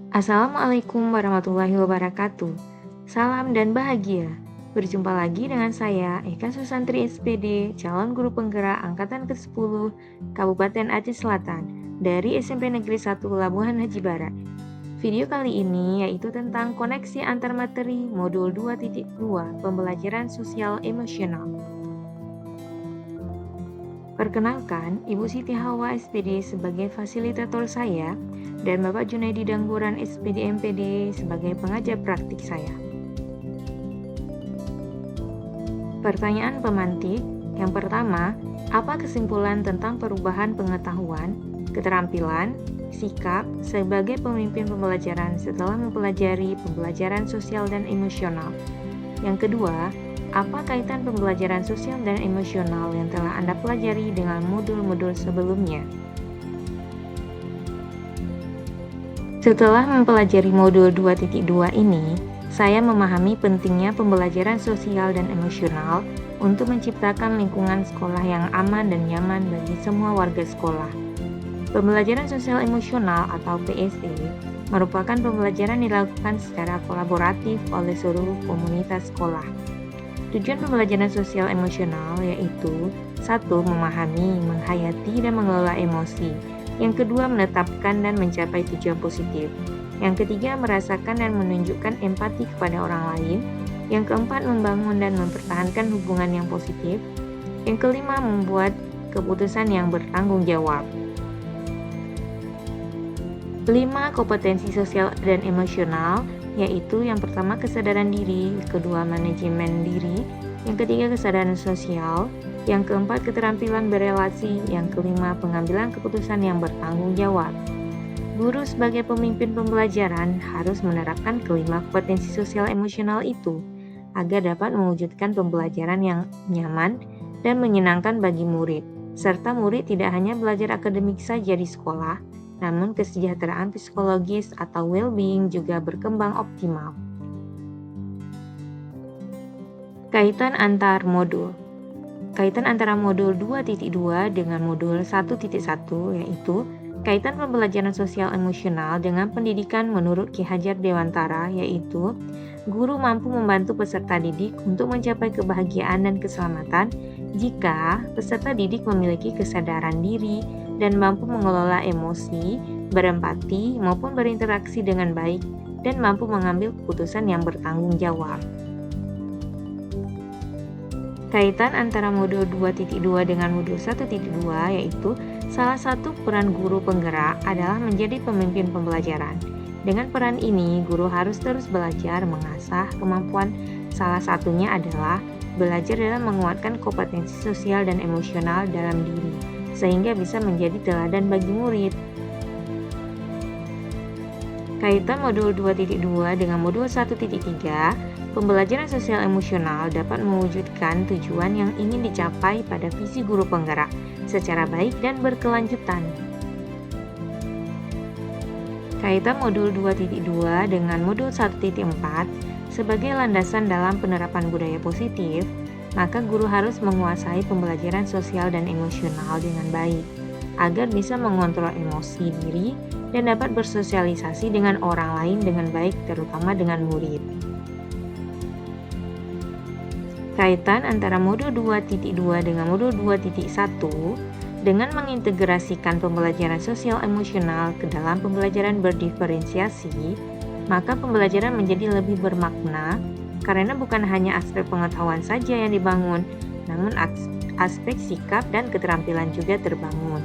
Assalamualaikum warahmatullahi wabarakatuh. Salam dan bahagia. Berjumpa lagi dengan saya, Eka Susantri SPD, calon guru penggerak angkatan ke-10 Kabupaten Aceh Selatan dari SMP Negeri 1 Labuhan Haji Barat. Video kali ini yaitu tentang koneksi antar materi modul 2.2 pembelajaran sosial emosional. Perkenalkan, Ibu Siti Hawa SPD sebagai fasilitator saya dan Bapak Junaidi Dangguran SPD MPD sebagai pengajar praktik saya. Pertanyaan pemantik yang pertama, apa kesimpulan tentang perubahan pengetahuan, keterampilan, sikap sebagai pemimpin pembelajaran setelah mempelajari pembelajaran sosial dan emosional? Yang kedua, apa kaitan pembelajaran sosial dan emosional yang telah Anda pelajari dengan modul-modul sebelumnya? Setelah mempelajari modul 2.2 ini, saya memahami pentingnya pembelajaran sosial dan emosional untuk menciptakan lingkungan sekolah yang aman dan nyaman bagi semua warga sekolah. Pembelajaran sosial emosional atau PSE merupakan pembelajaran dilakukan secara kolaboratif oleh seluruh komunitas sekolah. Tujuan pembelajaran sosial emosional yaitu 1. Memahami, menghayati, dan mengelola emosi. Yang kedua, menetapkan dan mencapai tujuan positif. Yang ketiga, merasakan dan menunjukkan empati kepada orang lain. Yang keempat, membangun dan mempertahankan hubungan yang positif. Yang kelima, membuat keputusan yang bertanggung jawab. 5. Kompetensi sosial dan emosional yaitu yang pertama kesadaran diri, kedua manajemen diri, yang ketiga kesadaran sosial, yang keempat keterampilan berelasi, yang kelima pengambilan keputusan yang bertanggung jawab. Guru sebagai pemimpin pembelajaran harus menerapkan kelima kompetensi sosial emosional itu agar dapat mewujudkan pembelajaran yang nyaman dan menyenangkan bagi murid, serta murid tidak hanya belajar akademik saja di sekolah, namun kesejahteraan psikologis atau well-being juga berkembang optimal. Kaitan antar modul. Kaitan antara modul 2.2 dengan modul 1.1 yaitu kaitan pembelajaran sosial emosional dengan pendidikan menurut Ki Hajar Dewantara yaitu guru mampu membantu peserta didik untuk mencapai kebahagiaan dan keselamatan jika peserta didik memiliki kesadaran diri dan mampu mengelola emosi, berempati, maupun berinteraksi dengan baik, dan mampu mengambil keputusan yang bertanggung jawab. Kaitan antara modul 2.2 dengan modul 1.2 yaitu salah satu peran guru penggerak adalah menjadi pemimpin pembelajaran. Dengan peran ini, guru harus terus belajar mengasah kemampuan. Salah satunya adalah belajar dalam menguatkan kompetensi sosial dan emosional dalam diri, sehingga bisa menjadi teladan bagi murid. Kaitan modul 2.2 dengan modul 1.3, pembelajaran sosial emosional dapat mewujudkan tujuan yang ingin dicapai pada visi guru penggerak secara baik dan berkelanjutan. Kaitan modul 2.2 dengan modul 1.4 sebagai landasan dalam penerapan budaya positif, maka guru harus menguasai pembelajaran sosial dan emosional dengan baik, agar bisa mengontrol emosi diri dan dapat bersosialisasi dengan orang lain dengan baik, terutama dengan murid. Kaitan antara modul 2.2 dengan modul 2.1 dengan mengintegrasikan pembelajaran sosial emosional ke dalam pembelajaran berdiferensiasi, maka pembelajaran menjadi lebih bermakna karena bukan hanya aspek pengetahuan saja yang dibangun, namun aspek sikap dan keterampilan juga terbangun.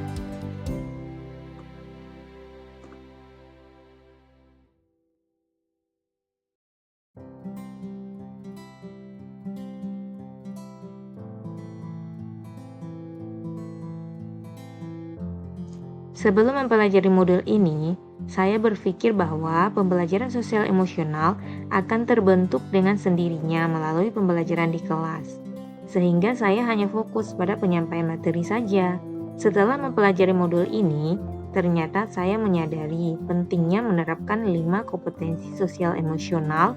Sebelum mempelajari modul ini, saya berpikir bahwa pembelajaran sosial emosional akan terbentuk dengan sendirinya melalui pembelajaran di kelas, sehingga saya hanya fokus pada penyampaian materi saja. Setelah mempelajari modul ini, ternyata saya menyadari pentingnya menerapkan 5 kompetensi sosial emosional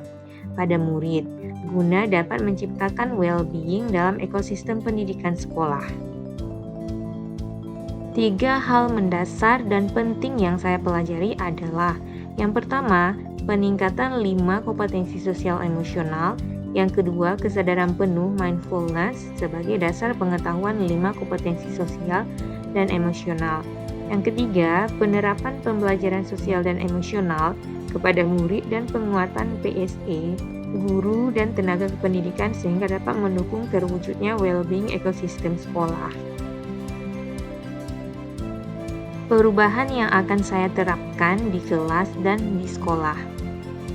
pada murid, guna dapat menciptakan well-being dalam ekosistem pendidikan sekolah. 3 hal mendasar dan penting yang saya pelajari adalah Yang pertama, peningkatan 5 kompetensi sosial emosional. Yang kedua, kesadaran penuh mindfulness sebagai dasar pengetahuan 5 kompetensi sosial dan emosional. Yang ketiga, penerapan pembelajaran sosial dan emosional kepada murid dan penguatan PSE, guru dan tenaga kependidikan sehingga dapat mendukung terwujudnya well-being ekosistem sekolah. Perubahan yang akan saya terapkan di kelas dan di sekolah.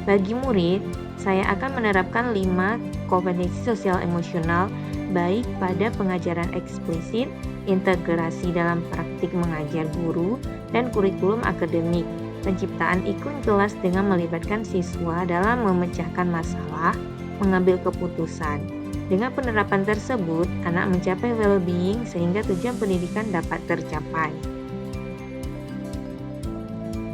Bagi murid, saya akan menerapkan 5 kompetensi sosial emosional baik pada pengajaran eksplisit, integrasi dalam praktik mengajar guru, dan kurikulum akademik. Penciptaan iklim kelas dengan melibatkan siswa dalam memecahkan masalah, mengambil keputusan. Dengan penerapan tersebut, anak mencapai well-being sehingga tujuan pendidikan dapat tercapai.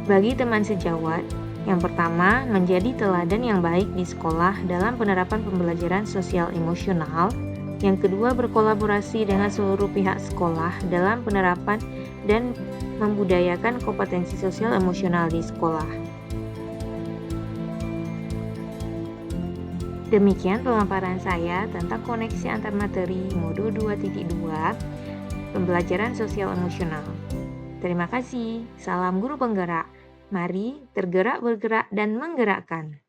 Bagi teman sejawat, yang pertama, menjadi teladan yang baik di sekolah dalam penerapan pembelajaran sosial emosional. Yang kedua, berkolaborasi dengan seluruh pihak sekolah dalam penerapan dan membudayakan kompetensi sosial emosional di sekolah. Demikian pemaparan saya tentang koneksi antar materi Modo 2.2 pembelajaran sosial emosional. Terima kasih. Salam guru penggerak. Mari tergerak, bergerak, dan menggerakkan.